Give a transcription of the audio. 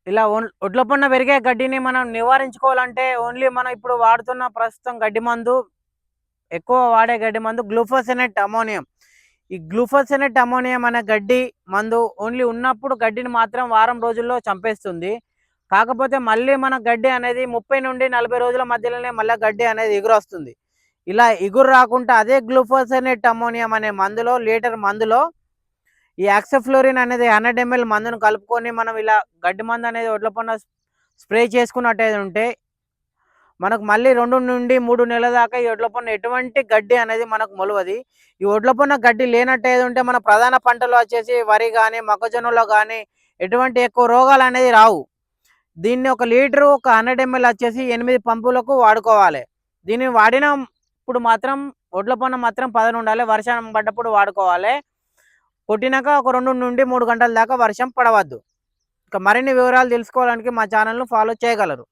ఇలా ఒడ్ల పొన్న పెరిగే గడ్డిని మనం నివారించుకోవాలంటే ఓన్లీ మనం ఇప్పుడు వాడుతున్న ప్రస్తుతం గడ్డి మందు, ఎక్కువ వాడే గడ్డి మందు గ్లూఫోసినేట్ అమోనియం. ఈ గ్లూఫోసినేట్ అమోనియం అనే గడ్డి మందు ఓన్లీ ఉన్నప్పుడు గడ్డిని మాత్రం వారం రోజుల్లో చంపేస్తుంది. కాకపోతే మళ్ళీ మన గడ్డి అనేది 30 నుండి 40 రోజుల మధ్యలోనే మళ్ళీ గడ్డి అనేది ఎగురొస్తుంది. ఇలా ఎగురు రాకుండా అదే గ్లూఫోసినేట్ అమోనియం అనే మందులో, లీటర్ మందులో ఈ యాక్సఫ్లోరిన్ అనేది 100 ml మందును కలుపుకొని మనం ఇలా గడ్డి మందు అనేది ఒడ్ల పైన స్ప్రే చేసుకున్నట్టయితే ఉంటే మనకు మళ్ళీ 2 నుండి 3 నెలల దాకా ఈ ఒడ్ల పైన ఎటువంటి గడ్డి అనేది మనకు మొలవది. ఈ ఒడ్ల పైన గడ్డి లేనట్టయితే ఉంటే మన ప్రధాన పంటలు వచ్చేసి వరి కానీ, మొక్కజొన్నలో కానీ ఎటువంటి ఎక్కువ రోగాలు అనేది రావు. దీన్ని ఒక లీటరు ఒక 100 ml వచ్చేసి 8 పంపులకు వాడుకోవాలి. దీన్ని వాడినప్పుడు మాత్రం ఒడ్ల పైన మాత్రం పదన ఉండాలి. వర్షం పడ్డప్పుడు వాడుకోవాలి. కొట్టినాక ఒక 2 నుండి 3 గంటల దాకా వర్షం పడవద్దు. ఇక మరిన్ని వివరాలు తెలుసుకోవడానికి మా ఛానల్‌ను ఫాలో చేయగలరు.